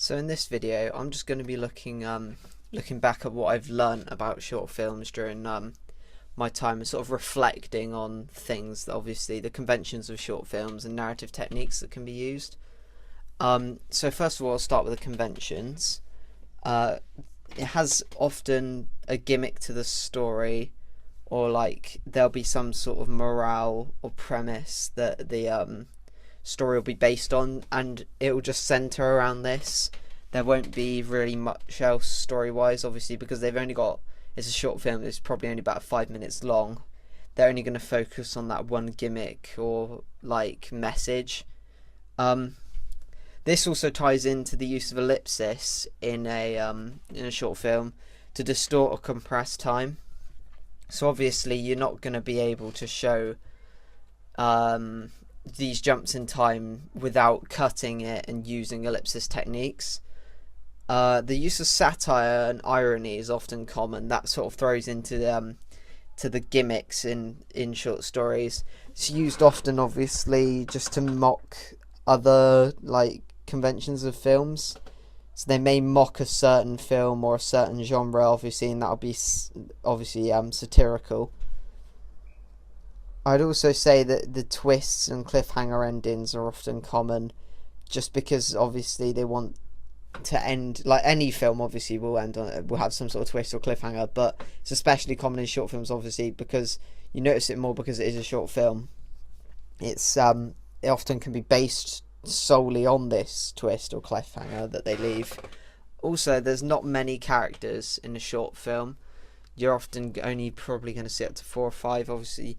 So in this video, I'm just going to be looking back at what I've learnt about short films during my time and sort of reflecting on things that obviously the conventions of short films and narrative techniques that can be used. So first of all, I'll start with the conventions. It has often a gimmick to the story, or like there'll be some sort of morale or premise that the story will be based on, and it will just center around this. There won't be really much else story wise, obviously, because they've only got, it's a short film, it's probably only about 5 minutes long. They're only going to focus on that one gimmick or like message. This also ties into the use of ellipsis in a short film to distort or compress time. So obviously you're not going to be able to show these jumps in time without cutting it and using ellipsis techniques. The use of satire and irony is often common. That sort of throws into to the gimmicks in short stories. It's used often, obviously, just to mock other like conventions of films. So they may mock a certain film or a certain genre, obviously, and that'll be obviously satirical. I'd also say that the twists and cliffhanger endings are often common, just because obviously they want to end, like any film obviously will end on, will have some sort of twist or cliffhanger, but it's especially common in short films, obviously, because you notice it more because it is a short film. It often can be based solely on this twist or cliffhanger that they leave. Also, there's not many characters in a short film. You're often only probably going to see up to 4 or 5, obviously.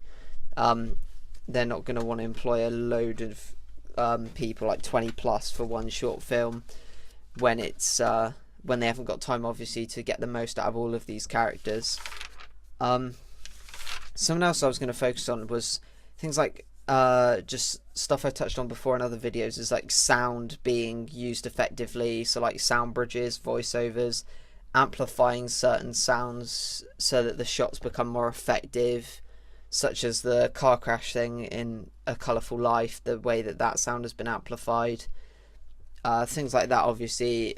They're not going to want to employ a load of people, like 20 plus, for one short film when it's when they haven't got time, obviously, to get the most out of all of these characters. Something else I was going to focus on was things like just stuff I touched on before in other videos, is like sound being used effectively. So like sound bridges, voiceovers, amplifying certain sounds so that the shots become more effective, such as the car crash thing in A Colourful Life, the way that sound has been amplified. Things like that obviously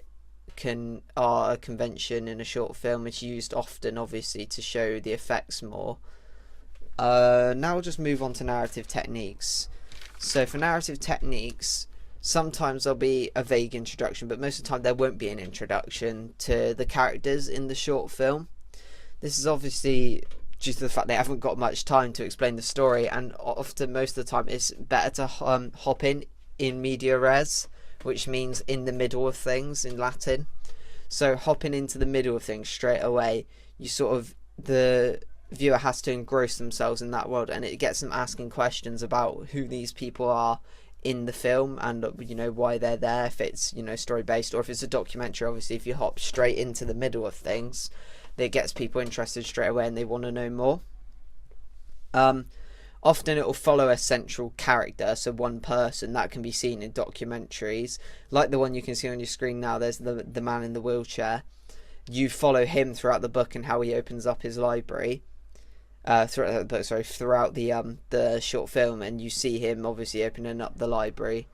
are a convention in a short film. It's used often, obviously, to show the effects more. Now we'll just move on to narrative techniques. So for narrative techniques, sometimes there'll be a vague introduction, but most of the time there won't be an introduction to the characters in the short film. This is obviously due to the fact they haven't got much time to explain the story, and often, most of the time, it's better to hop in media res, which means in the middle of things in Latin. So hopping into the middle of things straight away, the viewer has to engross themselves in that world, and it gets them asking questions about who these people are in the film, and why they're there, if it's story based, or if it's a documentary. Obviously, if you hop straight into the middle of things, that gets people interested straight away and they want to know more. Often it will follow a central character, so one person. That can be seen in documentaries, like the one you can see on your screen now. There's the man in the wheelchair. You follow him throughout the book and how he opens up his library. Throughout the short film, and you see him obviously opening up the library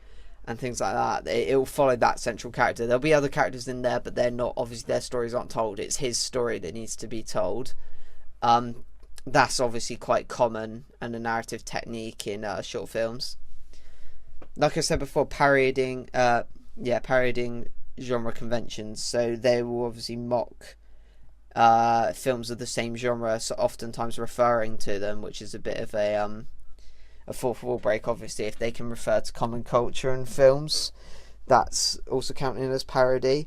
and things like that. It will follow that central character. There'll be other characters in there, but they're not, obviously their stories aren't told. It's his story that needs to be told. That's obviously quite common and a narrative technique in short films. Like I said before, parodying genre conventions. So they will obviously mock films of the same genre, so oftentimes referring to them, which is a bit of a fourth wall break, obviously. If they can refer to common culture in films, that's also counting as parody.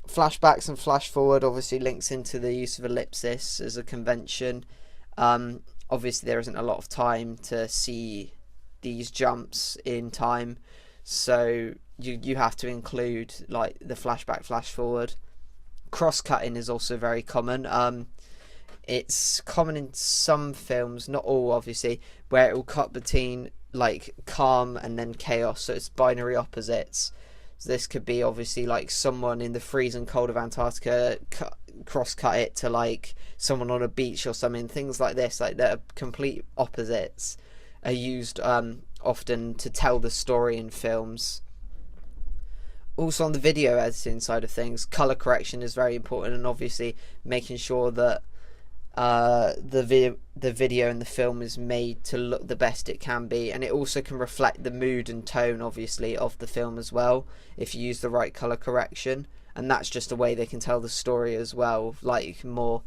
Flashbacks and flash forward obviously links into the use of ellipsis as a convention. Obviously there isn't a lot of time to see these jumps in time, so you have to include like the flashback, flash forward. Cross-cutting is also very common. It's common in some films, not all obviously, where it will cut between like calm and then chaos, so it's binary opposites. So this could be obviously like someone in the freezing cold of Antarctica cross-cut it to like someone on a beach or something. Things like this, like they're complete opposites, are used often to tell the story in films. Also on the video editing side of things, color correction is very important, and obviously making sure that the video and the film is made to look the best it can be, and it also can reflect the mood and tone obviously of the film as well if you use the right color correction, and that's just a way they can tell the story as well, like more.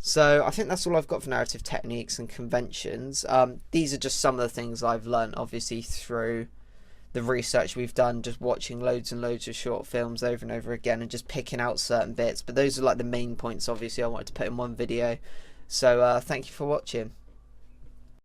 So I think that's all I've got for narrative techniques and conventions. These are just some of the things I've learned obviously through the research we've done, just watching loads and loads of short films over and over again and just picking out certain bits, but those are like the main points obviously I wanted to put in one video. So thank you for watching.